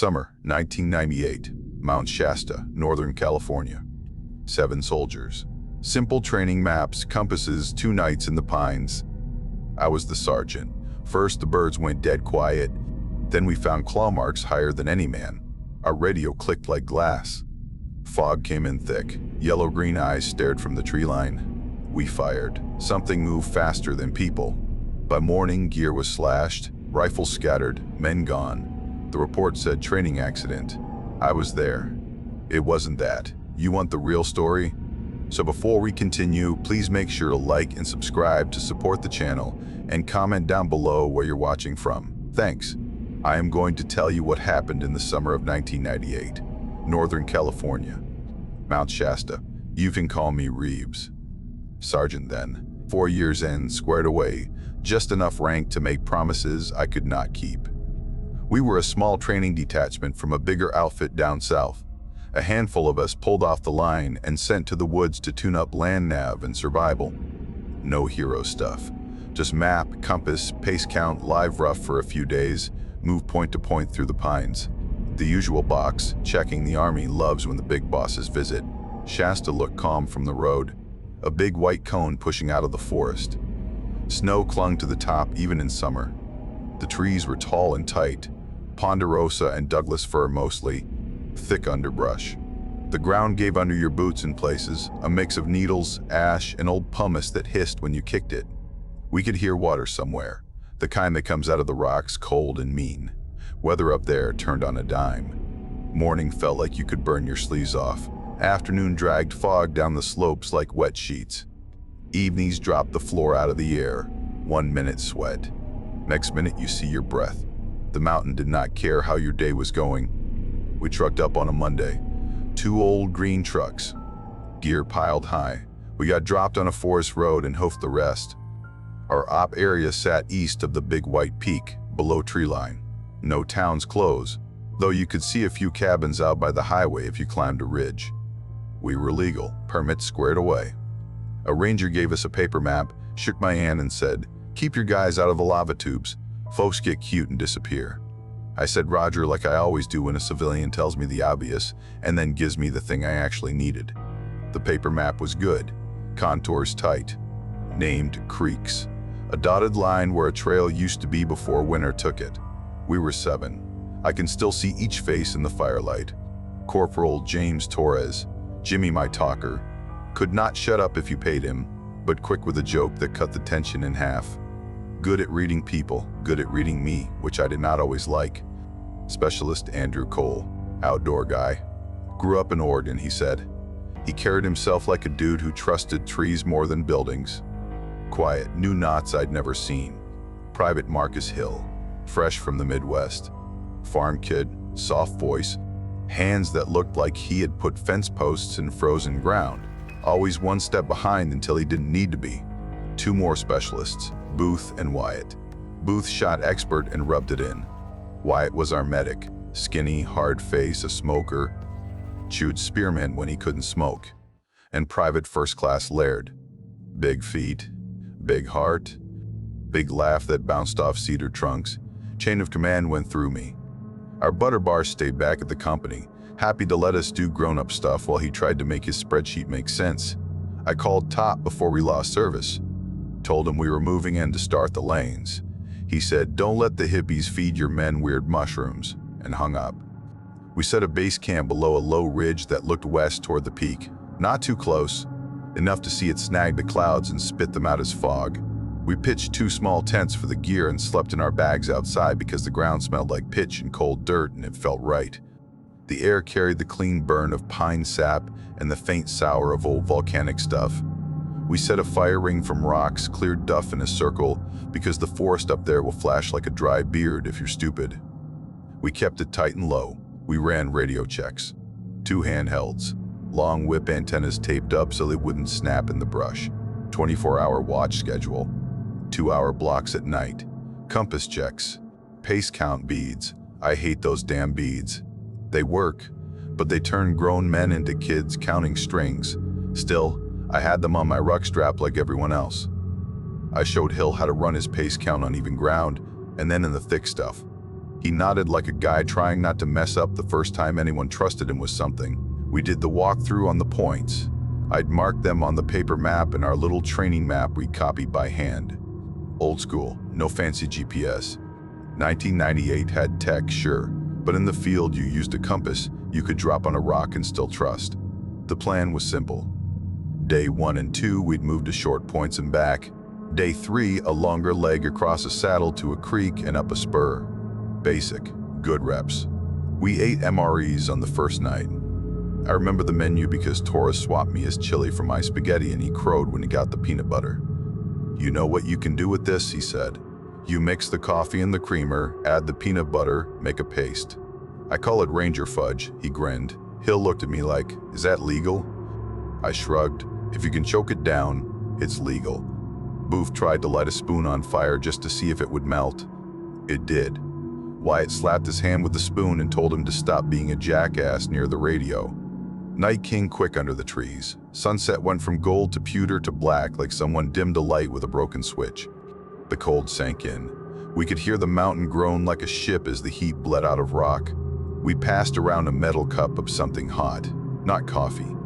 Summer 1998, Mount Shasta, Northern California. 7 soldiers. Simple training maps, compasses, 2 nights in the pines. I was the sergeant. First, the birds went dead quiet. Then we found claw marks higher than any man. Our radio clicked like glass. Fog came in thick. Yellow-green eyes stared from the tree line. We fired. Something moved faster than people. By morning, gear was slashed, rifles scattered, men gone. The report said training accident. I was there. It wasn't that. You want the real story? So before we continue, please make sure to like and subscribe to support the channel and comment down below where you're watching from. Thanks. I am going to tell you what happened in the summer of 1998. Northern California. Mount Shasta. You can call me Reeves. Sergeant then. 4 years in, squared away. Just enough rank to make promises I could not keep. We were a small training detachment from a bigger outfit down south. A handful of us pulled off the line and sent to the woods to tune up land nav and survival. No hero stuff. Just map, compass, pace count, live rough for a few days, move point to point through the pines. The usual box, checking the army loves when the big bosses visit. Shasta looked calm from the road, a big white cone pushing out of the forest. Snow clung to the top even in summer. The trees were tall and tight, ponderosa and Douglas fir mostly, thick underbrush. The ground gave under your boots in places, a mix of needles, ash, and old pumice that hissed when you kicked it. We could hear water somewhere, the kind that comes out of the rocks cold and mean. Weather up there turned on a dime. Morning felt like you could burn your sleeves off. Afternoon dragged fog down the slopes like wet sheets. Evenings dropped the floor out of the air. 1 minute sweat. Next minute you see your breath. The mountain did not care how your day was going. We trucked up on a Monday. 2 old green trucks. Gear piled high. We got dropped on a forest road and hoofed the rest. Our op area sat east of the big white peak, below tree line. No towns close, though you could see a few cabins out by the highway if you climbed a ridge. We were legal, permits squared away. A ranger gave us a paper map, shook my hand and said, "Keep your guys out of the lava tubes. Folks get cute and disappear." I said Roger like I always do when a civilian tells me the obvious and then gives me the thing I actually needed. The paper map was good, contours tight, named creeks, a dotted line where a trail used to be before winter took it. We were 7. I can still see each face in the firelight. Corporal James Torres, Jimmy my talker, could not shut up if you paid him, but quick with a joke that cut the tension in half. Good at reading people, good at reading me, which I did not always like. Specialist Andrew Cole, outdoor guy. Grew up in Oregon, he said. He carried himself like a dude who trusted trees more than buildings. Quiet, knew knots I'd never seen. Private Marcus Hill, fresh from the Midwest. Farm kid, soft voice, hands that looked like he had put fence posts in frozen ground. Always 1 step behind until he didn't need to be. 2 more specialists, Booth and Wyatt. Booth shot expert and rubbed it in. Wyatt was our medic, skinny, hard face, a smoker, chewed spearmint when he couldn't smoke. And Private First Class Laird. Big feet, big heart, big laugh that bounced off cedar trunks. Chain of command went through me. Our butter bar stayed back at the company, happy to let us do grown-up stuff while he tried to make his spreadsheet make sense. I called Top before we lost service. Told him we were moving in to start the lanes. He said, "Don't let the hippies feed your men weird mushrooms," and hung up. We set a base camp below a low ridge that looked west toward the peak. Not too close, enough to see it snag the clouds and spit them out as fog. We pitched 2 small tents for the gear and slept in our bags outside because the ground smelled like pitch and cold dirt and it felt right. The air carried the clean burn of pine sap and the faint sour of old volcanic stuff. We set a fire ring from rocks, cleared duff in a circle, because the forest up there will flash like a dry beard if you're stupid. We kept it tight and low. We ran radio checks. 2 handhelds. Long whip antennas taped up so they wouldn't snap in the brush. 24-hour watch schedule. 2-hour blocks at night. Compass checks. Pace count beads. I hate those damn beads. They work, but they turn grown men into kids counting strings. Still, I had them on my ruck strap like everyone else. I showed Hill how to run his pace count on even ground, and then in the thick stuff. He nodded like a guy trying not to mess up the first time anyone trusted him with something. We did the walkthrough on the points. I'd marked them on the paper map and our little training map we'd copied by hand. Old school, no fancy GPS. 1998 had tech, sure, but in the field you used a compass you could drop on a rock and still trust. The plan was simple. Day 1 and 2, we'd move to short points and back. Day 3, a longer leg across a saddle to a creek and up a spur. Basic, good reps. We ate MREs on the first night. I remember the menu because Torres swapped me his chili for my spaghetti and he crowed when he got the peanut butter. "You know what you can do with this," he said. "You mix the coffee and the creamer, add the peanut butter, make a paste." "I call it Ranger fudge," he grinned. Hill looked at me like, "Is that legal?" I shrugged. "If you can choke it down, it's legal." Booth tried to light a spoon on fire just to see if it would melt. It did. Wyatt slapped his hand with the spoon and told him to stop being a jackass near the radio. Night came quick under the trees. Sunset went from gold to pewter to black like someone dimmed a light with a broken switch. The cold sank in. We could hear the mountain groan like a ship as the heat bled out of rock. We passed around a metal cup of something hot. Not coffee.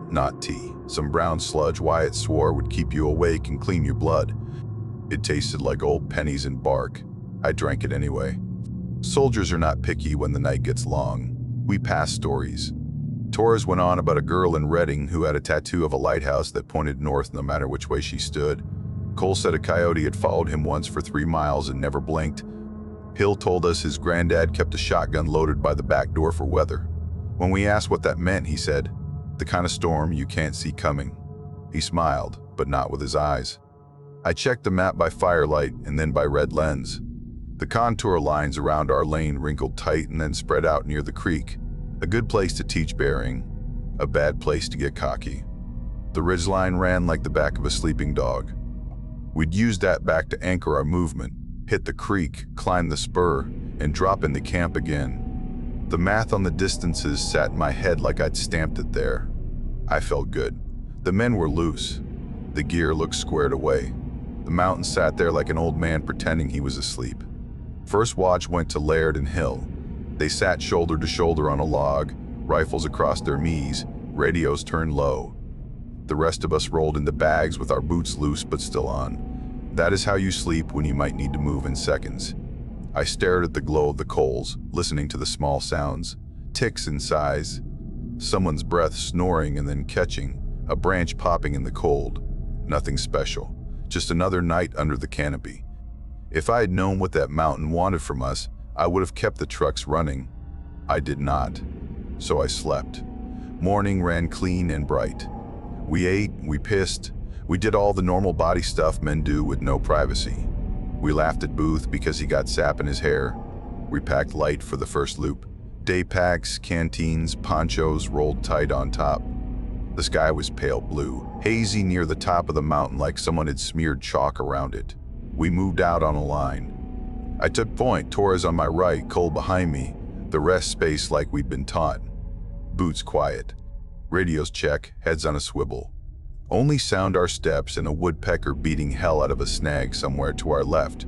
Not tea. Some brown sludge Wyatt swore would keep you awake and clean your blood. It tasted like old pennies and bark. I drank it anyway. Soldiers are not picky when the night gets long. We passed stories. Torres went on about a girl in Redding who had a tattoo of a lighthouse that pointed north no matter which way she stood. Cole said a coyote had followed him once for 3 miles and never blinked. Hill told us his granddad kept a shotgun loaded by the back door for weather. When we asked what that meant, he said, "The kind of storm you can't see coming." He smiled, but not with his eyes. I checked the map by firelight and then by red lens. The contour lines around our lane wrinkled tight and then spread out near the creek. A good place to teach bearing, a bad place to get cocky. The ridgeline ran like the back of a sleeping dog. We'd use that back to anchor our movement, hit the creek, climb the spur, and drop into camp again. The math on the distances sat in my head like I'd stamped it there. I felt good. The men were loose. The gear looked squared away. The mountain sat there like an old man pretending he was asleep. First watch went to Laird and Hill. They sat shoulder to shoulder on a log, rifles across their knees, radios turned low. The rest of us rolled into bags with our boots loose but still on. That is how you sleep when you might need to move in seconds. I stared at the glow of the coals, listening to the small sounds, ticks in size, someone's breath snoring and then catching, a branch popping in the cold. Nothing special, just another night under the canopy. If I had known what that mountain wanted from us, I would have kept the trucks running. I did not, so I slept. Morning ran clean and bright. We ate, we pissed, we did all the normal body stuff men do with no privacy. We laughed at Booth because he got sap in his hair. We packed light for the first loop. Day packs, canteens, ponchos rolled tight on top. The sky was pale blue, hazy near the top of the mountain like someone had smeared chalk around it. We moved out on a line. I took point, Torres on my right, Cole behind me, the rest spaced like we'd been taught. Boots quiet. Radios check, heads on a swivel. Only sound our steps and a woodpecker beating hell out of a snag somewhere to our left.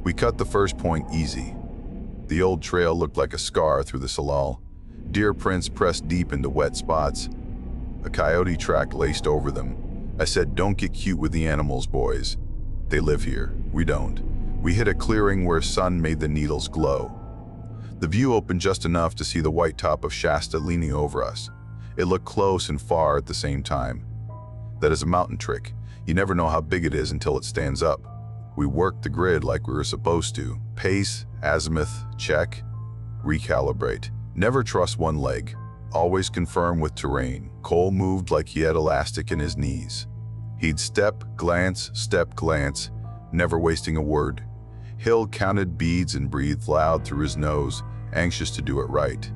We cut the first point easy. The old trail looked like a scar through the salal. Deer prints pressed deep into wet spots. A coyote track laced over them. I said, "Don't get cute with the animals, boys. They live here, we don't." We hit a clearing where sun made the needles glow. The view opened just enough to see the white top of Shasta leaning over us. It looked close and far at the same time. That is a mountain trick. You never know how big it is until it stands up. We worked the grid like we were supposed to. Pace, azimuth, check, recalibrate. Never trust one leg. Always confirm with terrain. Cole moved like he had elastic in his knees. He'd step, glance, never wasting a word. Hill counted beads and breathed loud through his nose, anxious to do it right.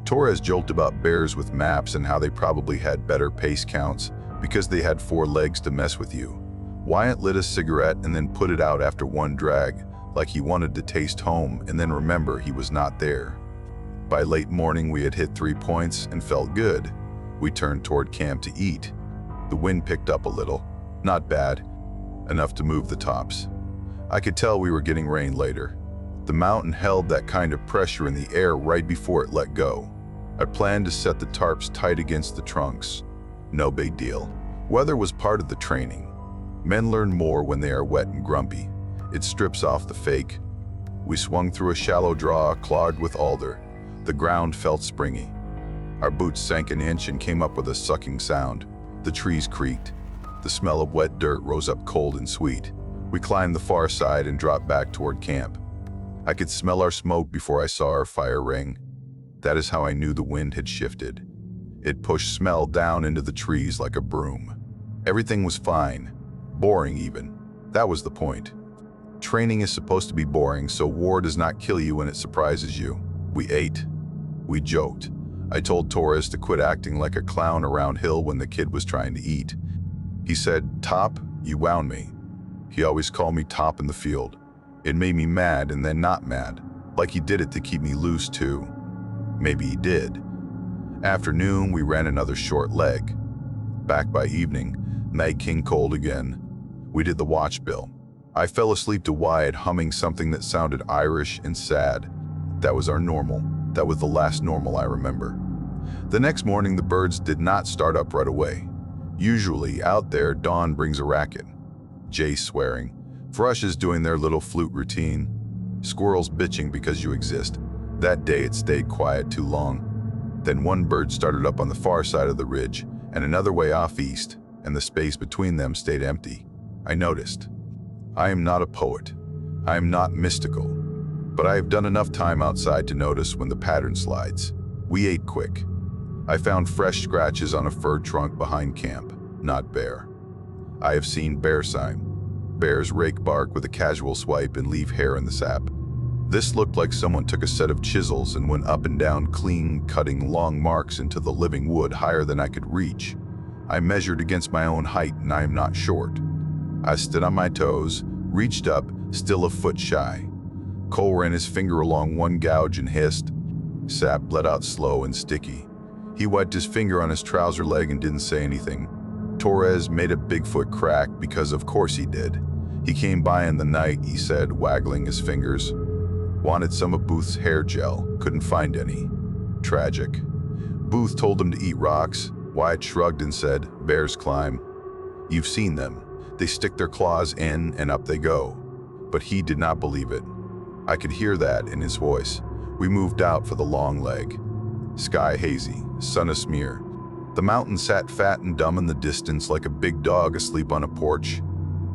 Torres joked about bears with maps and how they probably had better pace counts because they had 4 legs to mess with you. Wyatt lit a cigarette and then put it out after one drag, like he wanted to taste home and then remember he was not there. By late morning, we had hit 3 points and felt good. We turned toward camp to eat. The wind picked up a little, not bad, enough to move the tops. I could tell we were getting rain later. The mountain held that kind of pressure in the air right before it let go. I planned to set the tarps tight against the trunks. No big deal. Weather was part of the training. Men learn more when they are wet and grumpy. It strips off the fake. We swung through a shallow draw clogged with alder. The ground felt springy. Our boots sank an inch and came up with a sucking sound. The trees creaked. The smell of wet dirt rose up cold and sweet. We climbed the far side and dropped back toward camp. I could smell our smoke before I saw our fire ring. That is how I knew the wind had shifted. It pushed smell down into the trees like a broom. Everything was fine. Boring even. That was the point. Training is supposed to be boring, so war does not kill you when it surprises you. We ate. We joked. I told Torres to quit acting like a clown around hill when the kid was trying to eat. He said, "Top, you wound me." He always called me Top in the field. It made me mad and then not mad, like he did it to keep me loose too. Maybe he did. Afternoon, we ran another short leg. Back by evening, night came cold again. We did the watch bill. I fell asleep to Wyatt humming something that sounded Irish and sad. That was our normal. That was the last normal I remember. The next morning, the birds did not start up right away. Usually, out there, dawn brings a racket. Jays swearing, thrushes doing their little flute routine, squirrels bitching because you exist. That day, it stayed quiet too long. Then one bird started up on the far side of the ridge, and another way off east, and the space between them stayed empty. I noticed. I am not a poet. I am not mystical. But I have done enough time outside to notice when the pattern slides. We ate quick. I found fresh scratches on a fir trunk behind camp, not bear. I have seen bear sign. Bears rake bark with a casual swipe and leave hair in the sap. This looked like someone took a set of chisels and went up and down clean, cutting long marks into the living wood higher than I could reach. I measured against my own height and I am not short. I stood on my toes, reached up, still a foot shy. Cole ran his finger along one gouge and hissed. Sap bled out slow and sticky. He wiped his finger on his trouser leg and didn't say anything. Torres made a Bigfoot crack because of course he did. He came by in the night, he said, waggling his fingers. Wanted some of Booth's hair gel, couldn't find any. Tragic. Booth told him to eat rocks. Wyatt shrugged and said, bears climb. You've seen them. They stick their claws in and up they go. But he did not believe it. I could hear that in his voice. We moved out for the long leg. Sky hazy, sun asmear. The mountain sat fat and dumb in the distance like a big dog asleep on a porch.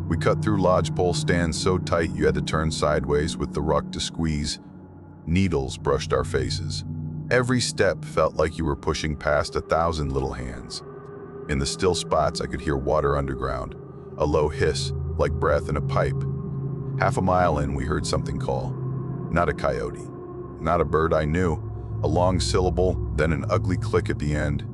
We cut through lodgepole stands so tight you had to turn sideways with the ruck to squeeze. Needles brushed our faces. Every step felt like you were pushing past 1,000 little hands. In the still spots I could hear water underground, a low hiss like breath in a pipe. Half a mile in we heard something call. Not a coyote, not a bird I knew. A long syllable, then an ugly click at the end,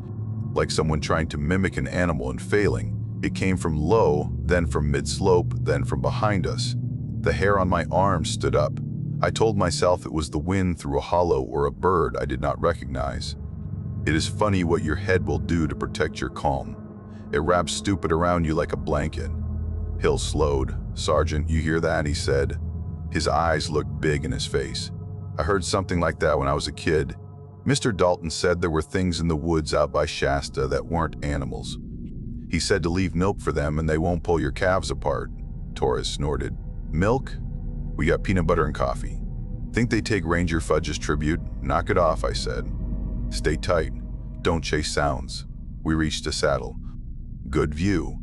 like someone trying to mimic an animal and failing. It came from low, then from mid-slope, then from behind us. The hair on my arm stood up. I told myself it was the wind through a hollow or a bird I did not recognize. It is funny what your head will do to protect your calm. It wraps stupid around you like a blanket. Hill slowed. "Sergeant, you hear that?" he said. His eyes looked big in his face. I heard something like that when I was a kid. Mr. Dalton said there were things in the woods out by Shasta that weren't animals. He said to leave milk for them and they won't pull your calves apart. Torres snorted. Milk? We got peanut butter and coffee. Think they take Ranger Fudge as tribute? Knock it off, I said. Stay tight. Don't chase sounds. We reached a saddle. Good view.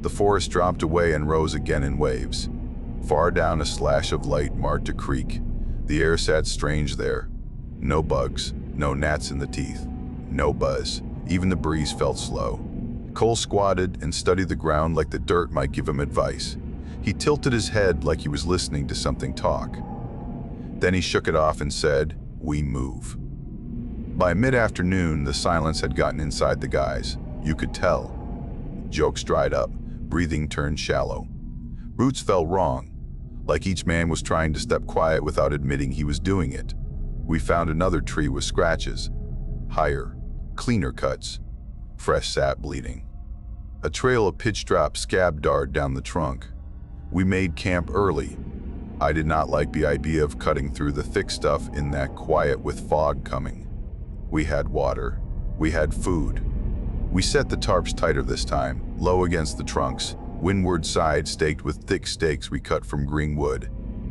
The forest dropped away and rose again in waves. Far down, a slash of light marked a creek. The air sat strange there. No bugs, no gnats in the teeth, no buzz. Even the breeze felt slow. Cole squatted and studied the ground like the dirt might give him advice. He tilted his head like he was listening to something talk. Then he shook it off and said, "We move." By mid-afternoon, the silence had gotten inside the guys. You could tell. Jokes dried up, breathing turned shallow. Roots fell wrong, like each man was trying to step quiet without admitting he was doing it. We found another tree with scratches. Higher, cleaner cuts. Fresh sap bleeding. A trail of pitch-drop scab darted down the trunk. We made camp early. I did not like the idea of cutting through the thick stuff in that quiet with fog coming. We had water. We had food. We set the tarps tighter this time, low against the trunks, windward side staked with thick stakes we cut from green wood.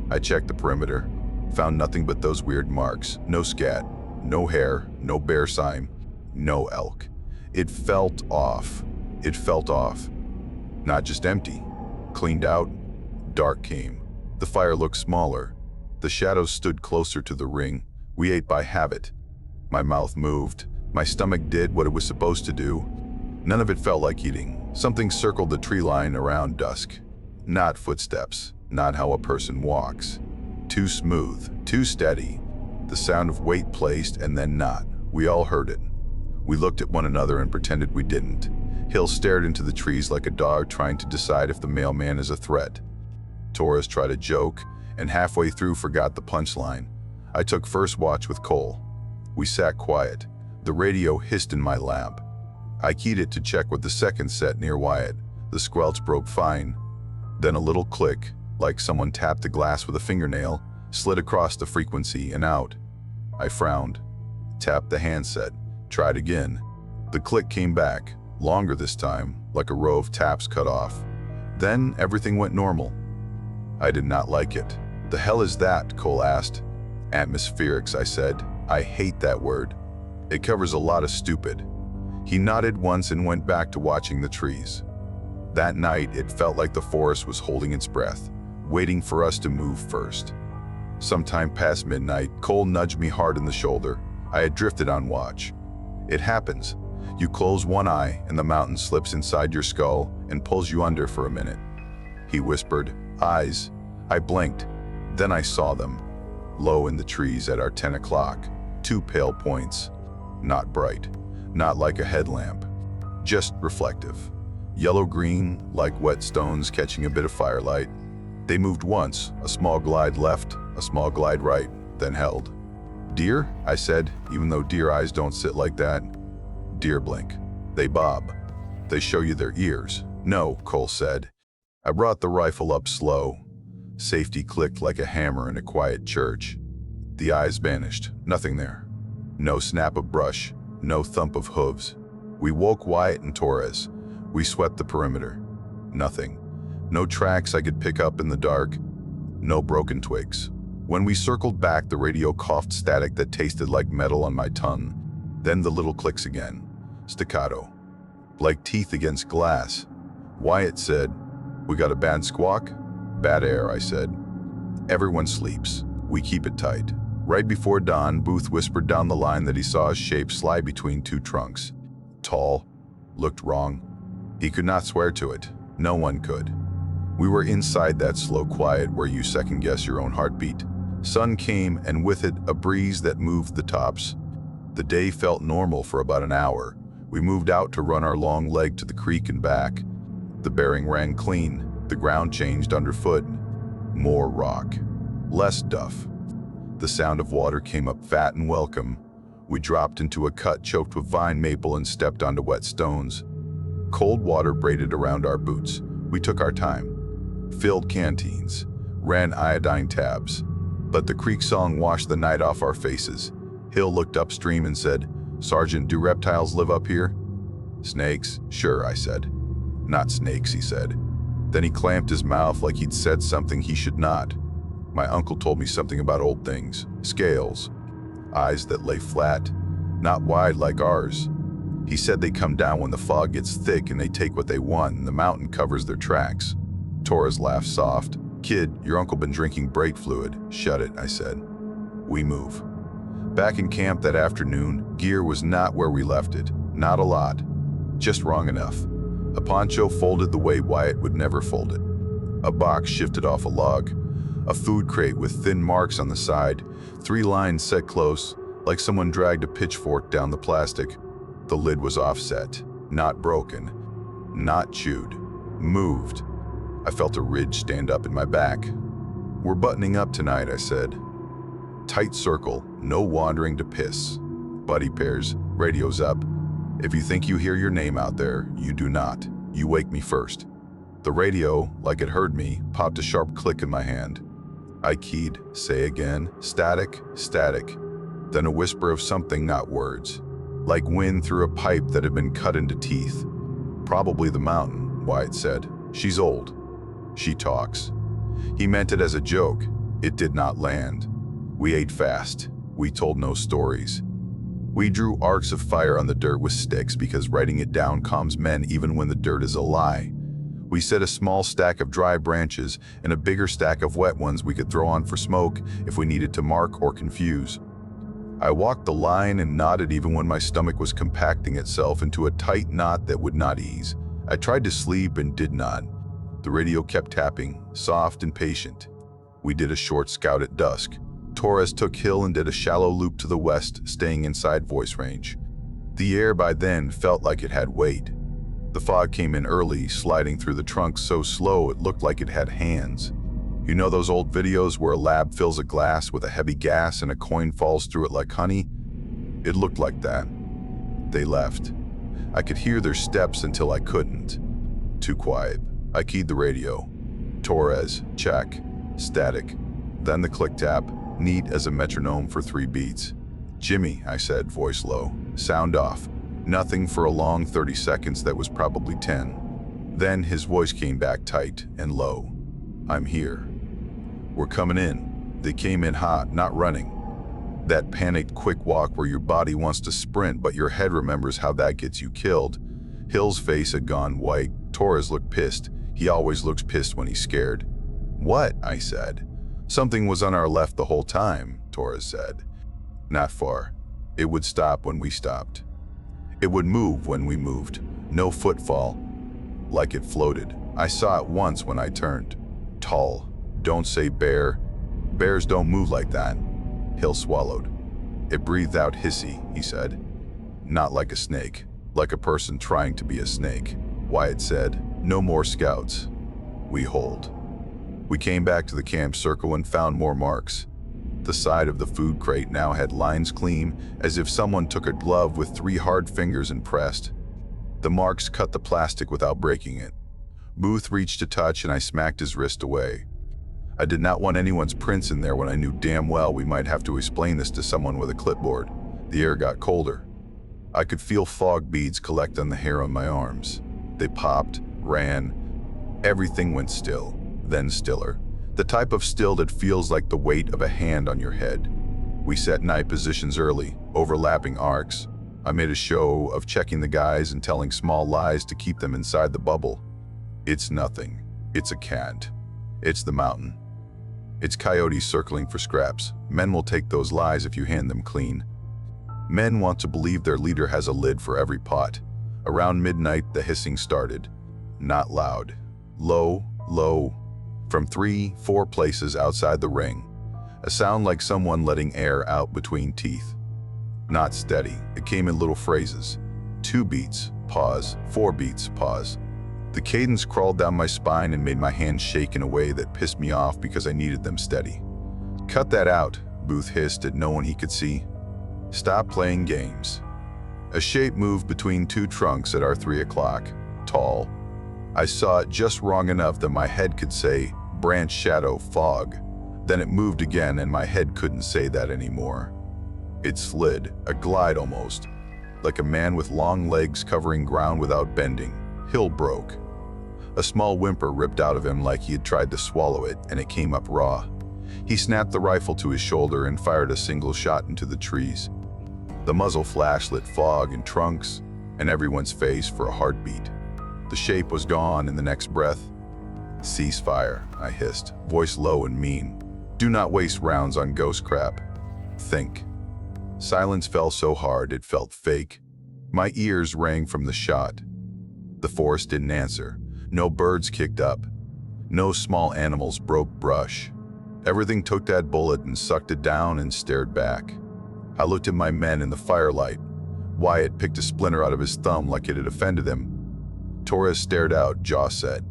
I checked the perimeter, found nothing but those weird marks. No scat, no hair, no bear sign, no elk. It felt off. It felt off. Not just empty. Cleaned out. Dark came. The fire looked smaller. The shadows stood closer to the ring. We ate by habit. My mouth moved. My stomach did what it was supposed to do. None of it felt like eating. Something circled the tree line around dusk. Not footsteps. Not how a person walks. Too smooth. Too steady. The sound of weight placed and then not. We all heard it. We looked at one another and pretended we didn't. Hill stared into the trees like a dog trying to decide if the mailman is a threat. Torres tried a joke, and halfway through forgot the punchline. I took first watch with Cole. We sat quiet. The radio hissed in my lap. I keyed it to check with the second set near Wyatt. The squelch broke fine. Then a little click, like someone tapped the glass with a fingernail, slid across the frequency and out. I frowned. Tapped the handset. Tried again. The click came back, longer this time, like a row of taps cut off. Then everything went normal. I did not like it. The hell is that? Cole asked. Atmospherics, I said. I hate that word. It covers a lot of stupid. He nodded once and went back to watching the trees. That night, it felt like the forest was holding its breath, waiting for us to move first. Sometime past midnight, Cole nudged me hard in the shoulder. I had drifted on watch. It happens. You close one eye and the mountain slips inside your skull and pulls you under for a minute. He whispered, eyes. I blinked. Then I saw them. Low in the trees at our 10 o'clock. 2 pale points. Not bright. Not like a headlamp. Just reflective. Yellow-green, like wet stones catching a bit of firelight. They moved once, a small glide left, a small glide right, then held. Deer? I said, even though deer eyes don't sit like that. Deer blink. They bob. They show you their ears. No, Cole said. I brought the rifle up slow. Safety clicked like a hammer in a quiet church. The eyes vanished. Nothing there. No snap of brush. No thump of hooves. We woke Wyatt and Torres. We swept the perimeter. Nothing. No tracks I could pick up in the dark. No broken twigs. When we circled back, the radio coughed static that tasted like metal on my tongue. Then the little clicks again. Staccato. Like teeth against glass. Wyatt said, "We got a bad squawk?" "Bad air," I said. "Everyone sleeps. We keep it tight." Right before dawn, Booth whispered down the line that he saw a shape slide between 2 trunks. Tall. Looked wrong. He could not swear to it. No one could. We were inside that slow quiet where you second-guess your own heartbeat. Sun came, and with it, a breeze that moved the tops. The day felt normal for about an hour. We moved out to run our long leg to the creek and back. The bearing ran clean. The ground changed underfoot. More rock. Less duff. The sound of water came up fat and welcome. We dropped into a cut choked with vine maple and stepped onto wet stones. Cold water braided around our boots. We took our time. Filled canteens. Ran iodine tabs. Let the creek song wash the night off our faces. Hill looked upstream and said, "Sergeant, do reptiles live up here?" "Snakes, sure," I said. "Not snakes," he said. Then he clamped his mouth like he'd said something he should not. My uncle told me something about old things. Scales. Eyes that lay flat, not wide like ours. He said they come down when the fog gets thick and they take what they want and the mountain covers their tracks. Torres laughed soft. "Kid, your uncle been drinking brake fluid." "Shut it," I said. We move. Back in camp that afternoon, gear was not where we left it. Not a lot. Just wrong enough. A poncho folded the way Wyatt would never fold it. A box shifted off a log. A food crate with thin marks on the side. 3 lines set close, like someone dragged a pitchfork down the plastic. The lid was offset. Not broken. Not chewed. Moved. I felt a ridge stand up in my back. "We're buttoning up tonight," I said. Tight circle, no wandering to piss. Buddy pairs, radio's up. If you think you hear your name out there, you do not. You wake me first. The radio, like it heard me, popped a sharp click in my hand. I keyed, say again, static, static. Then a whisper of something, not words. Like wind through a pipe that had been cut into teeth. Probably the mountain, Wyatt said. She's old. She talks. He meant it as a joke. It did not land. We ate fast. We told no stories. We drew arcs of fire on the dirt with sticks because writing it down calms men even when the dirt is a lie. We set a small stack of dry branches and a bigger stack of wet ones we could throw on for smoke if we needed to mark or confuse. I walked the line and nodded even when my stomach was compacting itself into a tight knot that would not ease. I tried to sleep and did not. The radio kept tapping, soft and patient. We did a short scout at dusk. Torres took Hill and did a shallow loop to the west, staying inside voice range. The air by then felt like it had weight. The fog came in early, sliding through the trunks so slow it looked like it had hands. You know those old videos where a lab fills a glass with a heavy gas and a coin falls through it like honey? It looked like that. They left. I could hear their steps until I couldn't. Too quiet. I keyed the radio. Torres, check. Static. Then the click tap, neat as a metronome for 3 beats. Jimmy, I said, voice low. Sound off. Nothing for a long 30 seconds that was probably 10. Then his voice came back tight and low. I'm here. We're coming in. They came in hot, not running. That panicked quick walk where your body wants to sprint but your head remembers how that gets you killed. Hill's face had gone white. Torres looked pissed. He always looks pissed when he's scared. What? I said. Something was on our left the whole time, Torres said. Not far. It would stop when we stopped. It would move when we moved. No footfall. Like it floated. I saw it once when I turned. Tall. Don't say bear. Bears don't move like that. Hill swallowed. It breathed out hissy, he said. Not like a snake. Like a person trying to be a snake. Wyatt said, no more scouts. We hold. We came back to the camp circle and found more marks. The side of the food crate now had lines clean, as if someone took a glove with 3 hard fingers and pressed. The marks cut the plastic without breaking it. Booth reached to touch and I smacked his wrist away. I did not want anyone's prints in there when I knew damn well we might have to explain this to someone with a clipboard. The air got colder. I could feel fog beads collect on the hair on my arms. They popped, ran. Everything went still, then stiller. The type of still that feels like the weight of a hand on your head. We set night positions early, overlapping arcs. I made a show of checking the guys and telling small lies to keep them inside the bubble. It's nothing. It's a cat. It's the mountain. It's coyotes circling for scraps. Men will take those lies if you hand them clean. Men want to believe their leader has a lid for every pot. Around midnight, the hissing started. Not loud. Low, low. From 3-4 places outside the ring. A sound like someone letting air out between teeth. Not steady. It came in little phrases. 2 beats, pause. 4 beats, pause. The cadence crawled down my spine and made my hands shake in a way that pissed me off because I needed them steady. Cut that out, Booth hissed at no one he could see. Stop playing games. A shape moved between 2 trunks at our 3 o'clock, tall. I saw it just wrong enough that my head could say, branch shadow fog. Then it moved again and my head couldn't say that anymore. It slid, a glide almost, like a man with long legs covering ground without bending. Hill broke. A small whimper ripped out of him like he had tried to swallow it, and it came up raw. He snapped the rifle to his shoulder and fired a single shot into the trees. The muzzle flash lit fog and trunks, and everyone's face for a heartbeat. The shape was gone in the next breath. Cease fire, I hissed, voice low and mean. Do not waste rounds on ghost crap. Think. Silence fell so hard it felt fake. My ears rang from the shot. The forest didn't answer. No birds kicked up. No small animals broke brush. Everything took that bullet and sucked it down and stared back. I looked at my men in the firelight. Wyatt picked a splinter out of his thumb like it had offended him. Torres stared out, jaw set.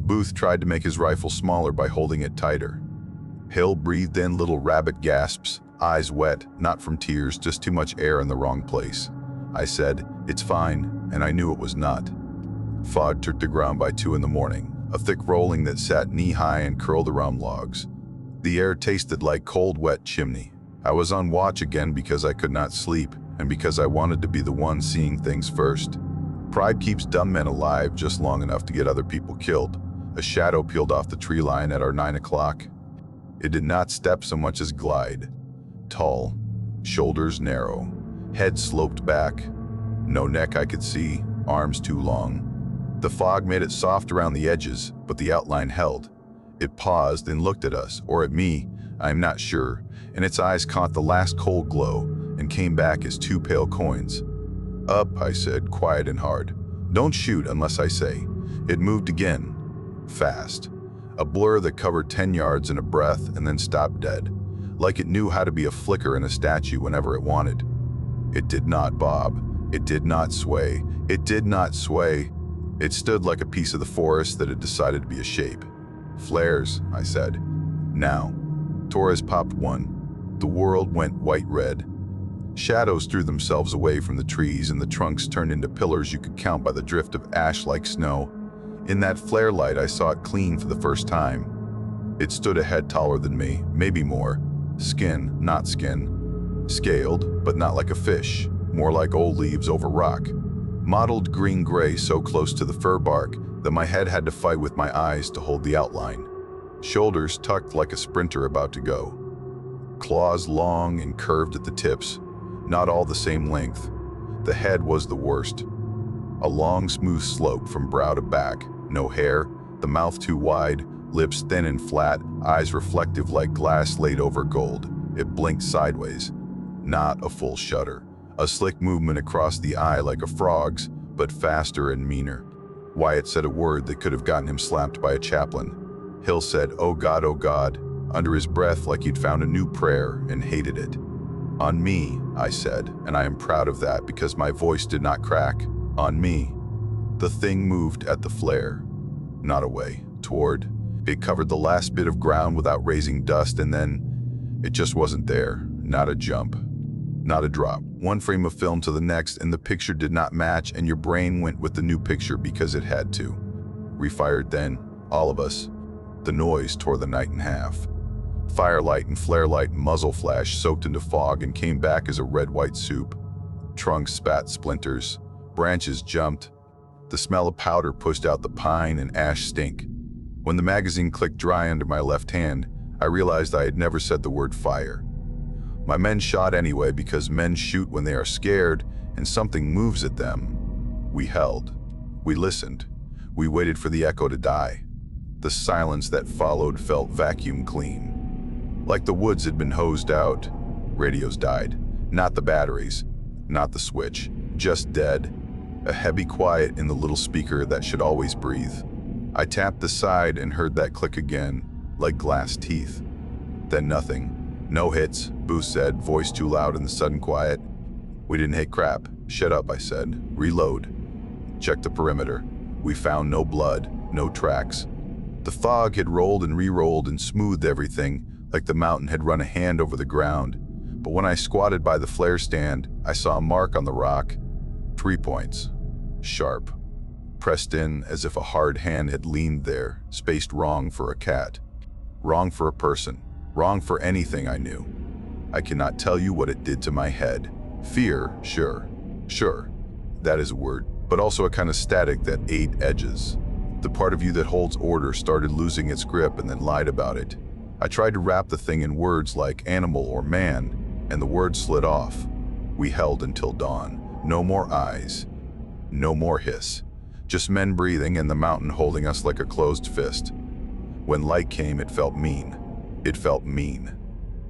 Booth tried to make his rifle smaller by holding it tighter. Hill breathed in little rabbit gasps, eyes wet, not from tears, just too much air in the wrong place. I said, it's fine, and I knew it was not. Fog took the ground by 2 in the morning, a thick rolling that sat knee-high and curled around logs. The air tasted like cold, wet chimney. I was on watch again because I could not sleep, and because I wanted to be the one seeing things first. Pride keeps dumb men alive just long enough to get other people killed. A shadow peeled off the tree line at our 9 o'clock. It did not step so much as glide. Tall, shoulders narrow, head sloped back. No neck I could see, arms too long. The fog made it soft around the edges, but the outline held. It paused and looked at us, or at me, I am not sure, and its eyes caught the last cold glow and came back as 2 pale coins. Up, I said, quiet and hard. Don't shoot unless I say. It moved again, fast. A blur that covered 10 yards in a breath and then stopped dead, like it knew how to be a flicker in a statue whenever it wanted. It did not bob. It did not sway. It did not sway. It stood like a piece of the forest that had decided to be a shape. Flares, I said. Now. Torres popped one. The world went white-red. Shadows threw themselves away from the trees and the trunks turned into pillars you could count by the drift of ash like snow. In that flare light, I saw it clean for the first time. It stood a head taller than me, maybe more. Skin, not skin. Scaled, but not like a fish, more like old leaves over rock. Mottled green-gray so close to the fur bark that my head had to fight with my eyes to hold the outline. Shoulders tucked like a sprinter about to go. Claws long and curved at the tips, not all the same length. The head was the worst. A long, smooth slope from brow to back, no hair, the mouth too wide, lips thin and flat, eyes reflective like glass laid over gold. It blinked sideways. Not a full shutter. A slick movement across the eye like a frog's, but faster and meaner. Wyatt said a word that could have gotten him slapped by a chaplain. Hill said, oh God," under his breath like he'd found a new prayer and hated it. On me, I said, and I am proud of that because my voice did not crack. On me. The thing moved at the flare. Not away, toward. It covered the last bit of ground without raising dust, and then it just wasn't there. Not a jump. Not a drop. One frame of film to the next, and the picture did not match, and your brain went with the new picture because it had to. We fired then, all of us. The noise tore the night in half. Firelight and flare light and muzzle flash soaked into fog and came back as a red-white soup. Trunks spat splinters. Branches jumped. The smell of powder pushed out the pine and ash stink. When the magazine clicked dry under my left hand, I realized I had never said the word fire. My men shot anyway because men shoot when they are scared and something moves at them. We held. We listened. We waited for the echo to die. The silence that followed felt vacuum clean. Like the woods had been hosed out. Radios died. Not the batteries. Not the switch. Just dead. A heavy quiet in the little speaker that should always breathe. I tapped the side and heard that click again, like glass teeth. Then nothing. No hits, Booth said, voice too loud in the sudden quiet. We didn't hit crap. Shut up, I said. Reload. Check the perimeter. We found no blood, no tracks. The fog had rolled and re-rolled and smoothed everything, like the mountain had run a hand over the ground. But when I squatted by the flare stand, I saw a mark on the rock. 3 points. Sharp. Pressed in as if a hard hand had leaned there, spaced wrong for a cat. Wrong for a person. Wrong for anything I knew. I cannot tell you what it did to my head. Fear, sure. Sure. That is a word. But also a kind of static that ate edges. The part of you that holds order started losing its grip and then lied about it. I tried to wrap the thing in words like animal or man, and the words slid off. We held until dawn. No more eyes. No more hiss. Just men breathing and the mountain holding us like a closed fist. When light came, it felt mean. It felt mean.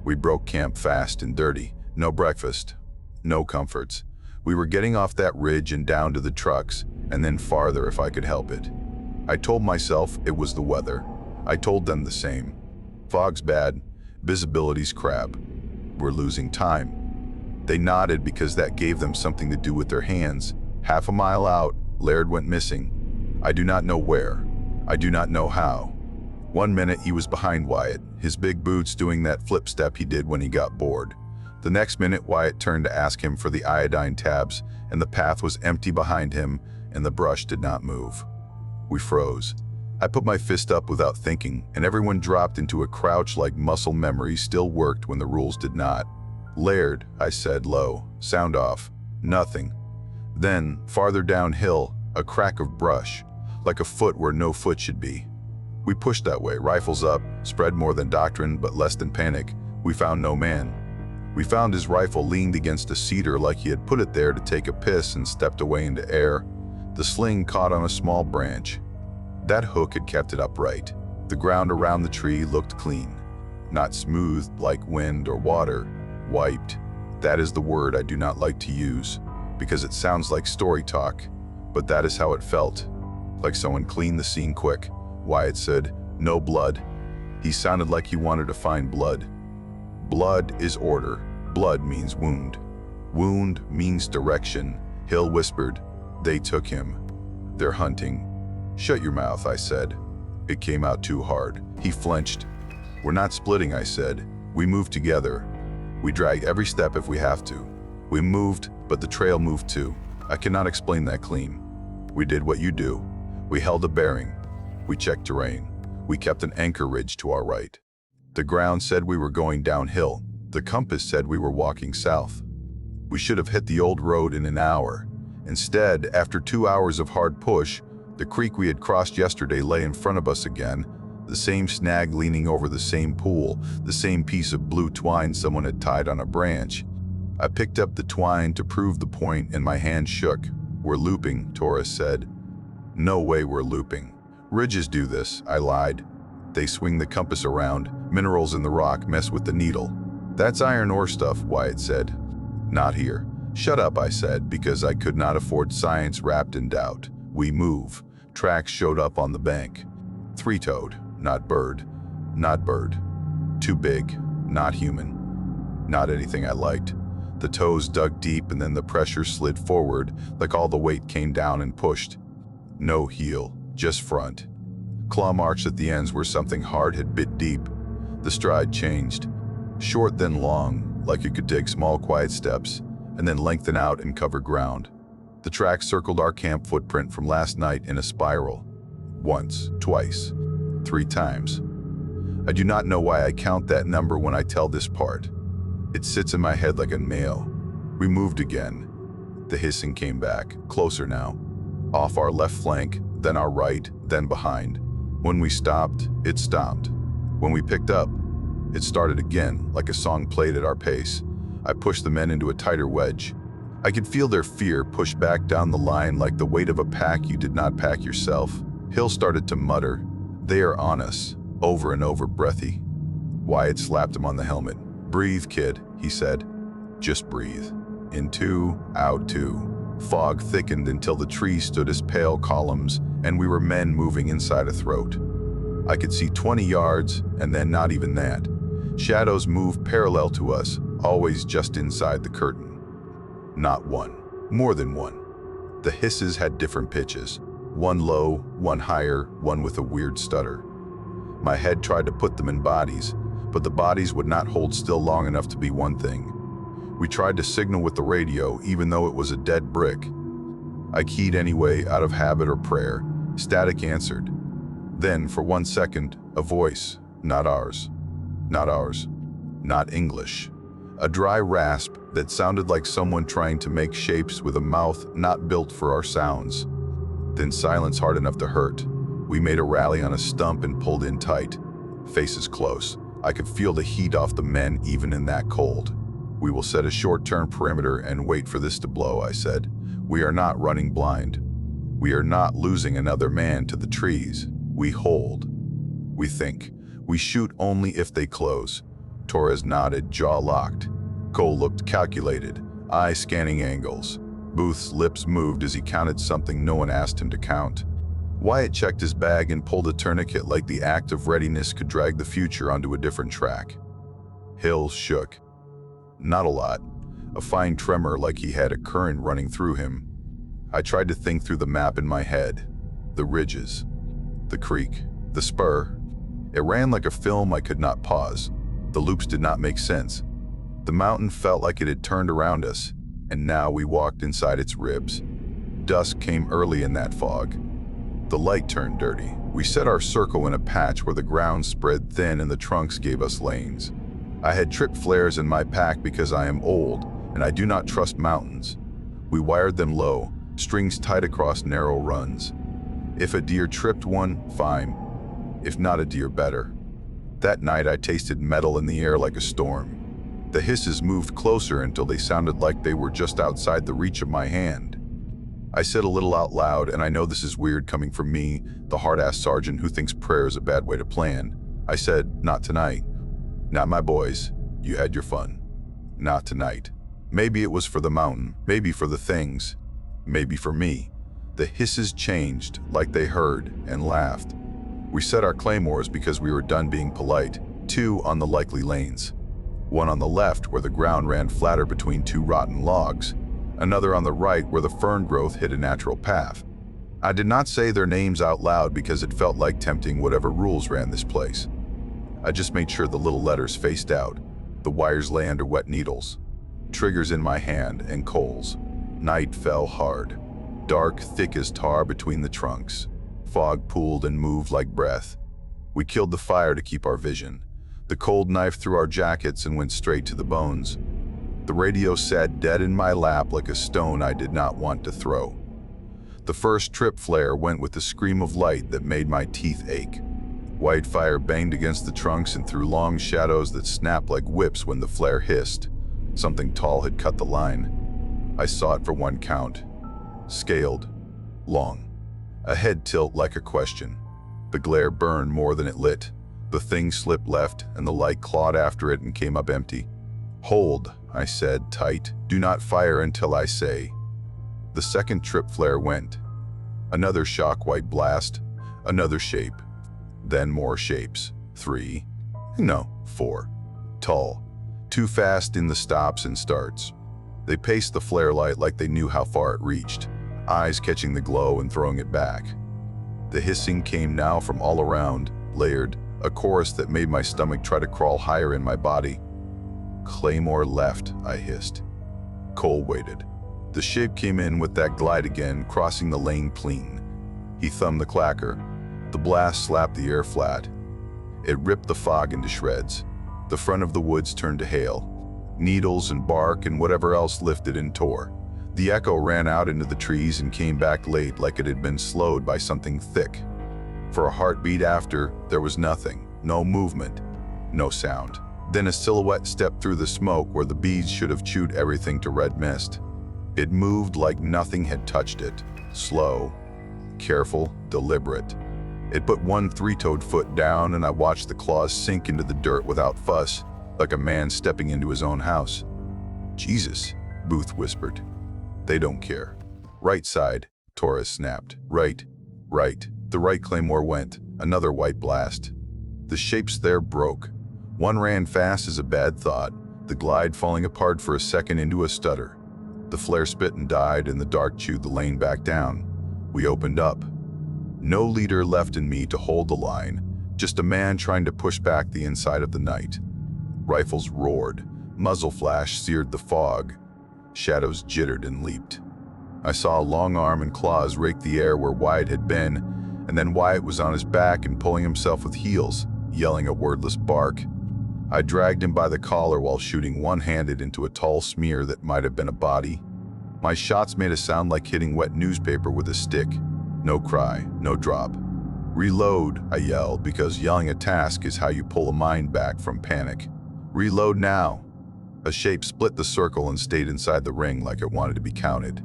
We broke camp fast and dirty. No breakfast. No comforts. We were getting off that ridge and down to the trucks, and then farther if I could help it. I told myself it was the weather. I told them the same. Fog's bad. Visibility's crap. We're losing time. They nodded because that gave them something to do with their hands. Half a mile out, Laird went missing. I do not know where. I do not know how. 1 minute he was behind Wyatt, his big boots doing that flip step he did when he got bored. The next minute Wyatt turned to ask him for the iodine tabs, and the path was empty behind him, and the brush did not move. We froze. I put my fist up without thinking, and everyone dropped into a crouch like muscle memory still worked when the rules did not. "Laird," I said low. "Sound off." Nothing. Then, farther downhill, a crack of brush, like a foot where no foot should be. We pushed that way, rifles up, spread more than doctrine but less than panic. We found no man. We found his rifle leaned against a cedar like he had put it there to take a piss and stepped away into air. The sling caught on a small branch. That hook had kept it upright. The ground around the tree looked clean. Not smoothed like wind or water. Wiped. That is the word I do not like to use, because it sounds like story talk, but that is how it felt. Like someone cleaned the scene quick. Wyatt said, "No blood." He sounded like he wanted to find blood. Blood is order. Blood means wound. Wound means direction. Hill whispered, "They took him. They're hunting." "Shut your mouth," I said. It came out too hard. He flinched. "We're not splitting," I said. "We move together. We drag every step if we have to." We moved, but the trail moved too. I cannot explain that clean. We did what you do. We held a bearing. We checked terrain. We kept an anchor ridge to our right. The ground said we were going downhill. The compass said we were walking south. We should have hit the old road in an hour. Instead, after 2 hours of hard push, the creek we had crossed yesterday lay in front of us again, the same snag leaning over the same pool, the same piece of blue twine someone had tied on a branch. I picked up the twine to prove the point and my hand shook. "We're looping," Torres said. "No way we're looping. Ridges do this," I lied. "They swing the compass around. Minerals in the rock mess with the needle." "That's iron ore stuff," Wyatt said. "Not here." "Shut up," I said, because I could not afford science wrapped in doubt. "We move." Tracks showed up on the bank. Three-toed, not bird. Not bird. Too big, not human. Not anything I liked. The toes dug deep and then the pressure slid forward, like all the weight came down and pushed. No heel, just front. Claw marks at the ends where something hard had bit deep. The stride changed. Short then long, like it could take small quiet steps, and then lengthen out and cover ground. The track circled our camp footprint from last night in a spiral. Once, twice, 3 times. I do not know why I count that number when I tell this part. It sits in my head like a nail. We moved again. The hissing came back, closer now. Off our left flank, then our right, then behind. When we stopped, it stopped. When we picked up, it started again, like a song played at our pace. I pushed the men into a tighter wedge. I could feel their fear push back down the line like the weight of a pack you did not pack yourself. Hill started to mutter, "They are on us," over and over, breathy. Wyatt slapped him on the helmet. "Breathe, kid," he said. "Just breathe. In 2, out 2. Fog thickened until the trees stood as pale columns, and we were men moving inside a throat. I could see 20 yards, and then not even that. Shadows moved parallel to us, always just inside the curtain. Not one, more than one. The hisses had different pitches. One low, one higher, one with a weird stutter. My head tried to put them in bodies, but the bodies would not hold still long enough to be one thing. We tried to signal with the radio, even though it was a dead brick. I keyed anyway, out of habit or prayer. Static answered. Then, for 1 second, a voice. Not ours. Not ours. Not English. A dry rasp that sounded like someone trying to make shapes with a mouth not built for our sounds. Then silence hard enough to hurt. We made a rally on a stump and pulled in tight. Faces close. I could feel the heat off the men even in that cold. "We will set a short-term perimeter and wait for this to blow," I said. "We are not running blind. We are not losing another man to the trees. We hold. We think. We shoot only if they close." Torres nodded, jaw locked. Cole looked calculated, eye scanning angles. Booth's lips moved as he counted something no one asked him to count. Wyatt checked his bag and pulled a tourniquet like the act of readiness could drag the future onto a different track. Hill shook. Not a lot. A fine tremor like he had a current running through him. I tried to think through the map in my head. The ridges. The creek. The spur. It ran like a film I could not pause. The loops did not make sense. The mountain felt like it had turned around us, and now we walked inside its ribs. Dusk came early in that fog. The light turned dirty. We set our circle in a patch where the ground spread thin and the trunks gave us lanes. I had trip flares in my pack because I am old and I do not trust mountains. We wired them low, strings tight across narrow runs. If a deer tripped one, fine. If not a deer, better. That night I tasted metal in the air like a storm. The hisses moved closer until they sounded like they were just outside the reach of my hand. I said a little out loud, and I know this is weird coming from me, the hard-ass sergeant who thinks prayer is a bad way to plan. I said, not tonight. Not my boys. You had your fun. Not tonight. Maybe it was for the mountain, maybe for the things, maybe for me. The hisses changed, like they heard, and laughed. We set our claymores because we were done being polite, 2 on the likely lanes. 1 on the left where the ground ran flatter between 2 rotten logs, another on the right where the fern growth hid a natural path. I did not say their names out loud because it felt like tempting whatever rules ran this place. I just made sure the little letters faced out. The wires lay under wet needles. Triggers in my hand and coals. Night fell hard. Dark, thick as tar between the trunks. Fog pooled and moved like breath. We killed the fire to keep our vision. The cold knife through our jackets and went straight to the bones. The radio sat dead in my lap like a stone I did not want to throw. The first trip flare went with a scream of light that made my teeth ache. White fire banged against the trunks and threw long shadows that snapped like whips when the flare hissed. Something tall had cut the line. I saw it for 1 count. Scaled. Long. A head tilt like a question. The glare burned more than it lit. The thing slipped left and the light clawed after it and came up empty. Hold, I said, tight. Do not fire until I say. The second trip flare went. Another shock white blast. Another shape. Then more shapes. 3. No, 4. Tall. Too fast in the stops and starts. They paced the flare light like they knew how far it reached, eyes catching the glow and throwing it back. The hissing came now from all around, layered, a chorus that made my stomach try to crawl higher in my body. Claymore left, I hissed. Cole waited. The shape came in with that glide again, crossing the lane clean. He thumbed the clacker. The blast slapped the air flat. It ripped the fog into shreds. The front of the woods turned to hail. Needles and bark and whatever else lifted and tore. The echo ran out into the trees and came back late like it had been slowed by something thick. For a heartbeat after, there was nothing. No movement. No sound. Then a silhouette stepped through the smoke where the bees should have chewed everything to red mist. It moved like nothing had touched it. Slow. Careful. Deliberate. It put 1 3-toed foot down and I watched the claws sink into the dirt without fuss, like a man stepping into his own house. Jesus, Booth whispered. They don't care. Right side, Torres snapped. Right. The right claymore went. Another white blast. The shapes there broke. One ran fast as a bad thought, the glide falling apart for a second into a stutter. The flare spit and died and the dark chewed the lane back down. We opened up. No leader left in me to hold the line, just a man trying to push back the inside of the night. Rifles roared, muzzle flash seared the fog. Shadows jittered and leaped. I saw a long arm and claws rake the air where Wyatt had been, and then Wyatt was on his back and pulling himself with heels, yelling a wordless bark. I dragged him by the collar while shooting one-handed into a tall smear that might have been a body. My shots made a sound like hitting wet newspaper with a stick. No cry, no drop. Reload, I yelled, because yelling a task is how you pull a mind back from panic. Reload now. A shape split the circle and stayed inside the ring like it wanted to be counted.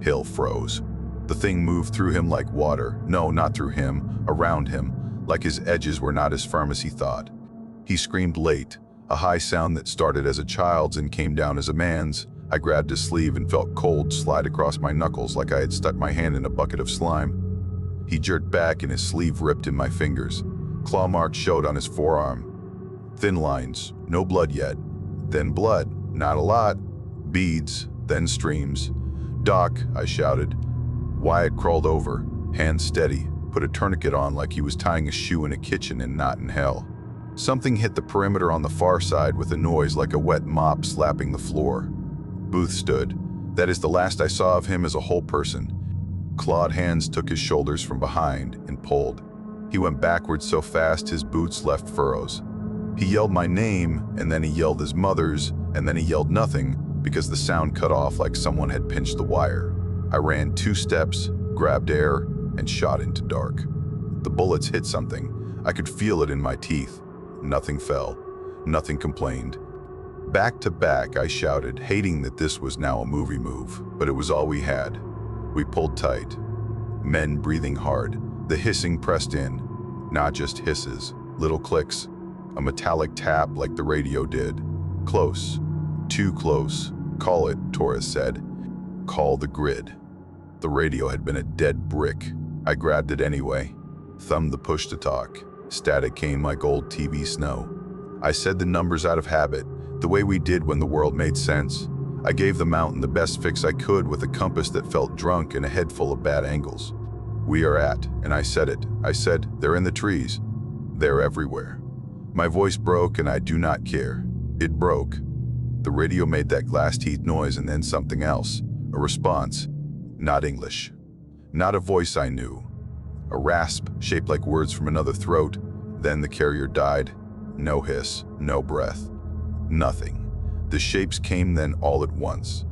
Hill froze. The thing moved through him like water. No, not through him, around him, like his edges were not as firm as he thought. He screamed late, a high sound that started as a child's and came down as a man's. I grabbed his sleeve and felt cold slide across my knuckles like I had stuck my hand in a bucket of slime. He jerked back and his sleeve ripped in my fingers. Claw marks showed on his forearm. Thin lines, no blood yet. Then blood, not a lot. Beads, then streams. Doc, I shouted. Wyatt crawled over, hands steady, put a tourniquet on like he was tying a shoe in a kitchen and not in hell. Something hit the perimeter on the far side with a noise like a wet mop slapping the floor. Booth stood. That is the last I saw of him as a whole person. Clawed hands took his shoulders from behind and pulled. He went backwards so fast his boots left furrows. He yelled my name, and then he yelled his mother's, and then he yelled nothing because the sound cut off like someone had pinched the wire. I ran 2 steps, grabbed air, and shot into dark. The bullets hit something. I could feel it in my teeth. Nothing fell. Nothing complained. Back to back, I shouted, hating that this was now a movie move, but it was all we had. We pulled tight. Men breathing hard. The hissing pressed in. Not just hisses, little clicks. A metallic tap like the radio did. Close. Too close. Call it, Torres said. Call the grid. The radio had been a dead brick. I grabbed it anyway. Thumbed the push to talk. Static came like old TV snow. I said the numbers out of habit, the way we did when the world made sense. I gave the mountain the best fix I could with a compass that felt drunk and a head full of bad angles. We are at, and I said it. I said, they're in the trees. They're everywhere. My voice broke and I do not care. It broke. The radio made that glass teeth noise and then something else. A response. Not English. Not a voice I knew. A rasp shaped like words from another throat. Then the carrier died. No hiss, no breath. Nothing. The shapes came then all at once.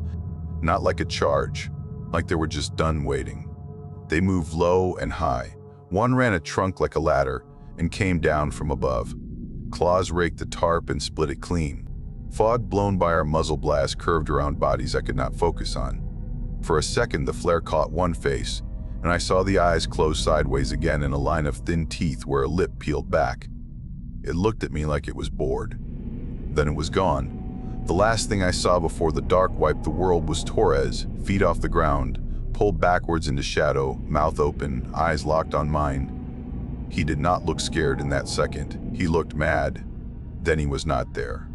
Not like a charge, like they were just done waiting. They moved low and high. One ran a trunk like a ladder and came down from above. Claws raked the tarp and split it clean. Fog blown by our muzzle blast curved around bodies I could not focus on. For a second, the flare caught one face, and I saw the eyes close sideways again in a line of thin teeth where a lip peeled back. It looked at me like it was bored. Then it was gone. The last thing I saw before the dark wiped the world was Torres, feet off the ground, pulled backwards into shadow, mouth open, eyes locked on mine. He did not look scared in that second. He looked mad. Then he was not there.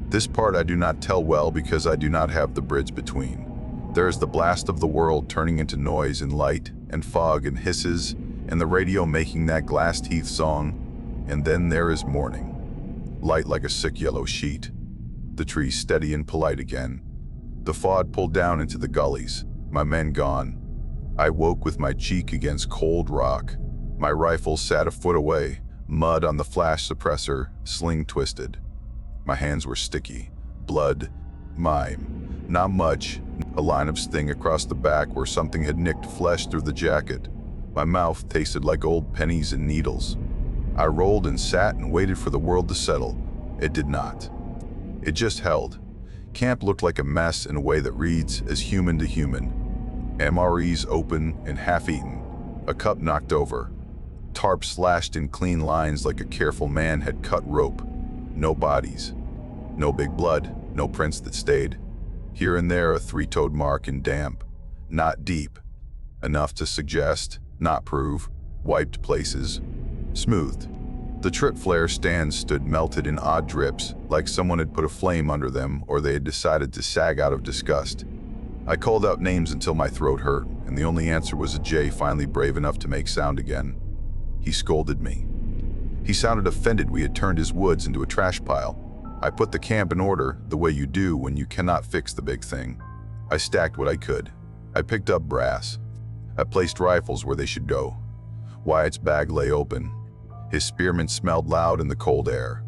This part I do not tell well because I do not have the bridge between. There is the blast of the world turning into noise and light and fog and hisses, and the radio making that glass teeth song, and then there is morning. Light like a sick yellow sheet. The trees steady and polite again. The fog pulled down into the gullies. My men gone. I woke with my cheek against cold rock. My rifle sat a foot away, mud on the flash suppressor, sling twisted. My hands were sticky. Blood. Mime. Not much. A line of sting across the back where something had nicked flesh through the jacket. My mouth tasted like old pennies and needles. I rolled and sat and waited for the world to settle. It did not. It just held. Camp looked like a mess in a way that reads as human to human. MREs open and half-eaten. A cup knocked over. Tarp slashed in clean lines like a careful man had cut rope. No bodies. No big blood. No prints that stayed. Here and there a 3-toed mark in damp. Not deep. Enough to suggest, not prove. Wiped places. Smoothed. The trip flare stands stood melted in odd drips, like someone had put a flame under them or they had decided to sag out of disgust. I called out names until my throat hurt, and the only answer was a jay finally brave enough to make sound again. He scolded me. He sounded offended we had turned his woods into a trash pile. I put the camp in order, the way you do when you cannot fix the big thing. I stacked what I could. I picked up brass. I placed rifles where they should go. Wyatt's bag lay open. His spearmint smelled loud in the cold air.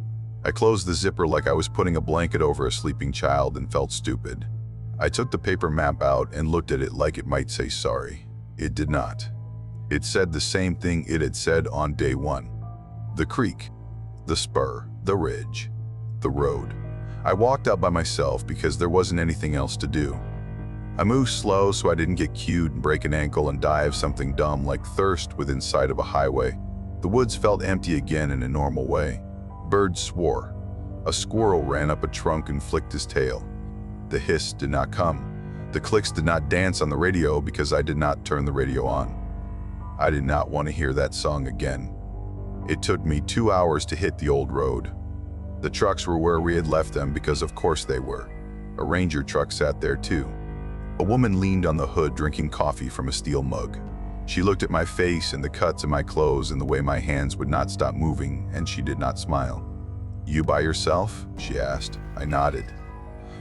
I closed the zipper like I was putting a blanket over a sleeping child and felt stupid. I took the paper map out and looked at it like it might say sorry. It did not. It said the same thing it had said on day one. The creek, the spur, the ridge, the road. I walked out by myself because there wasn't anything else to do. I moved slow so I didn't get cued and break an ankle and die of something dumb like thirst within sight of a highway. The woods felt empty again in a normal way. Birds swore. A squirrel ran up a trunk and flicked his tail. The hiss did not come. The clicks did not dance on the radio because I did not turn the radio on. I did not want to hear that song again. It took me 2 hours to hit the old road. The trucks were where we had left them because of course they were. A Ranger truck sat there too. A woman leaned on the hood drinking coffee from a steel mug. She looked at my face and the cuts in my clothes and the way my hands would not stop moving, and she did not smile. "You by yourself?" she asked. I nodded.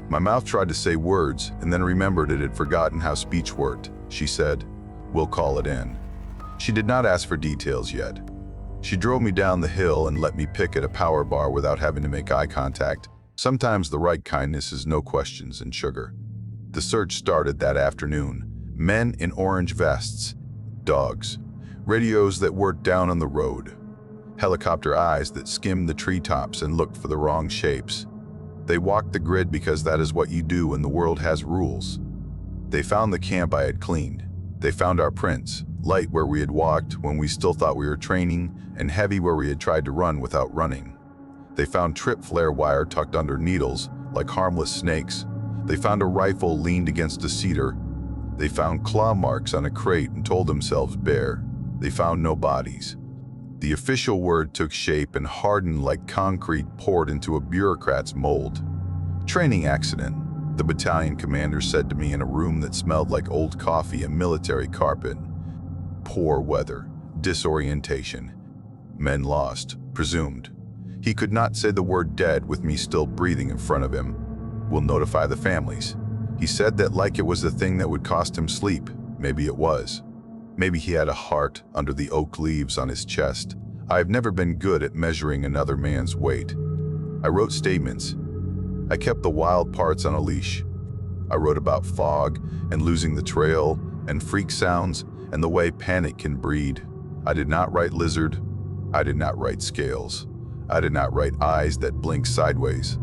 My mouth tried to say words and then remembered it had forgotten how speech worked. She said, "We'll call it in." She did not ask for details yet. She drove me down the hill and let me pick at a power bar without having to make eye contact. Sometimes the right kindness is no questions and sugar. The search started that afternoon. Men in orange vests, dogs, radios that worked down on the road, helicopter eyes that skimmed the treetops and looked for the wrong shapes. They walked the grid because that is what you do when the world has rules. They found the camp I had cleaned. They found our prints, light where we had walked when we still thought we were training, and heavy where we had tried to run without running. They found trip flare wire tucked under needles, like harmless snakes. They found a rifle leaned against a cedar. They found claw marks on a crate and told themselves bear. They found no bodies. The official word took shape and hardened like concrete poured into a bureaucrat's mold. Training accident, the battalion commander said to me in a room that smelled like old coffee and military carpet. Poor weather, disorientation. Men lost, presumed. He could not say the word dead with me still breathing in front of him. We'll notify the families. He said that like it was the thing that would cost him sleep. Maybe it was. Maybe he had a heart under the oak leaves on his chest. I have never been good at measuring another man's weight. I wrote statements. I kept the wild parts on a leash. I wrote about fog and losing the trail and freak sounds and the way panic can breed. I did not write lizard. I did not write scales. I did not write eyes that blink sideways.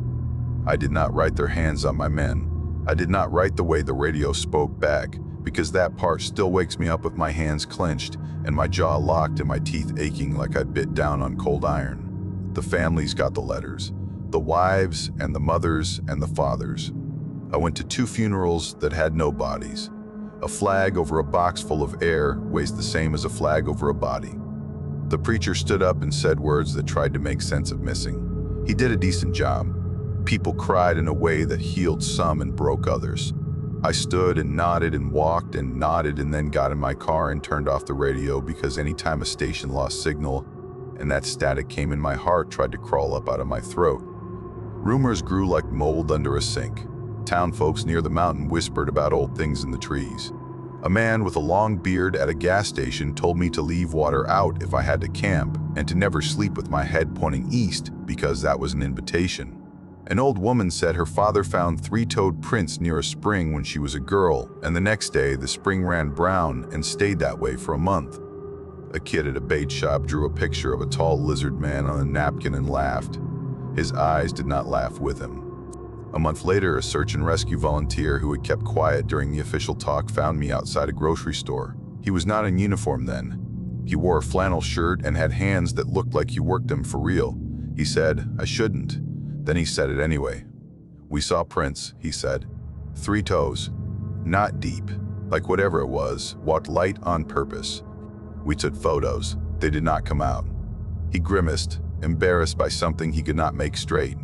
I did not write their hands on my men. I did not write the way the radio spoke back, because that part still wakes me up with my hands clenched and my jaw locked and my teeth aching like I'd bit down on cold iron. The families got the letters, the wives and the mothers and the fathers. I went to 2 funerals that had no bodies. A flag over a box full of air weighs the same as a flag over a body. The preacher stood up and said words that tried to make sense of missing. He did a decent job. People cried in a way that healed some and broke others. I stood and nodded and walked and nodded and then got in my car and turned off the radio because anytime a station lost signal and that static came in, my heart tried to crawl up out of my throat. Rumors grew like mold under a sink. Town folks near the mountain whispered about old things in the trees. A man with a long beard at a gas station told me to leave water out if I had to camp and to never sleep with my head pointing east because that was an invitation. An old woman said her father found 3-toed prints near a spring when she was a girl, and the next day the spring ran brown and stayed that way for a month. A kid at a bait shop drew a picture of a tall lizard man on a napkin and laughed. His eyes did not laugh with him. A month later, a search and rescue volunteer who had kept quiet during the official talk found me outside a grocery store. He was not in uniform then. He wore a flannel shirt and had hands that looked like he worked them for real. He said, "I shouldn't." Then he said it anyway. "We saw prints," he said. 3 toes. Not deep. Like whatever it was, walked light on purpose. We took photos. They did not come out. He grimaced, embarrassed by something he could not make straight.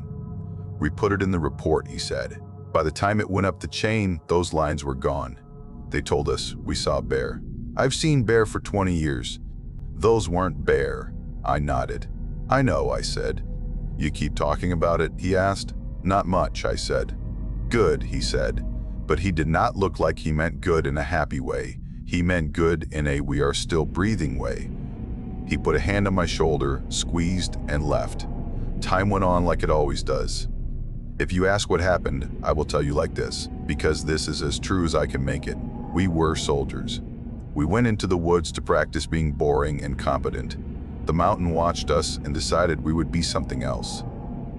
"We put it in the report," he said. "By the time it went up the chain, those lines were gone. They told us we saw a bear. I've seen bear for 20 years. Those weren't bear." I nodded. "I know," I said. "You keep talking about it?" he asked. "Not much," I said. "Good," he said. But he did not look like he meant good in a happy way. He meant good in a we are still breathing way. He put a hand on my shoulder, squeezed, and left. Time went on like it always does. If you ask what happened, I will tell you like this, because this is as true as I can make it. We were soldiers. We went into the woods to practice being boring and competent. The mountain watched us and decided we would be something else.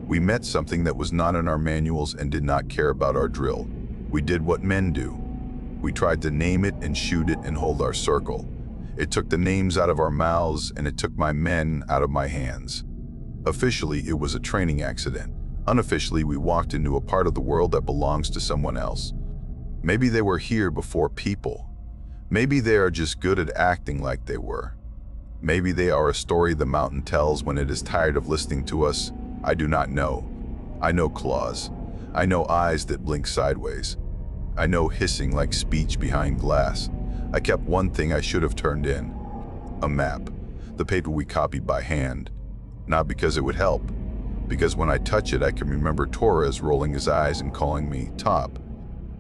We met something that was not in our manuals and did not care about our drill. We did what men do. We tried to name it and shoot it and hold our circle. It took the names out of our mouths and it took my men out of my hands. Officially, it was a training accident. Unofficially, we walked into a part of the world that belongs to someone else. Maybe they were here before people. Maybe they are just good at acting like they were. Maybe they are a story the mountain tells when it is tired of listening to us. I do not know. I know claws. I know eyes that blink sideways. I know hissing like speech behind glass. I kept one thing I should have turned in. A map. The paper we copied by hand. Not because it would help. Because when I touch it, I can remember Torres rolling his eyes and calling me Top.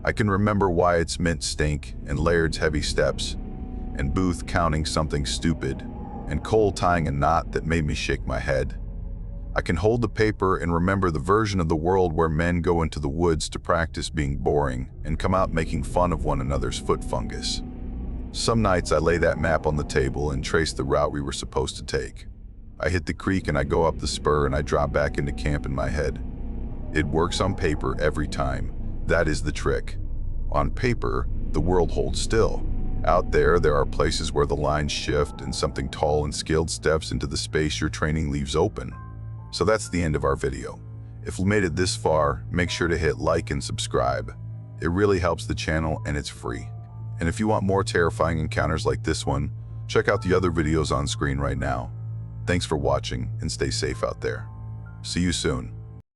I can remember Wyatt's mint stink and Laird's heavy steps, and Booth counting something stupid. and Cole tying a knot that made me shake my head. I can hold the paper and remember the version of the world where men go into the woods to practice being boring and come out making fun of one another's foot fungus. Some nights I lay that map on the table and trace the route we were supposed to take. I hit the creek and I go up the spur and I drop back into camp in my head. It works on paper every time. That is the trick. On paper, the world holds still. Out there are places where the lines shift and something tall and skilled steps into the space your training leaves open. So that's the end of our video. If you made it this far, make sure to hit like and subscribe. It really helps the channel and it's free. And if you want more terrifying encounters like this one, check out the other videos on screen right now. Thanks for watching and stay safe out there. See you soon.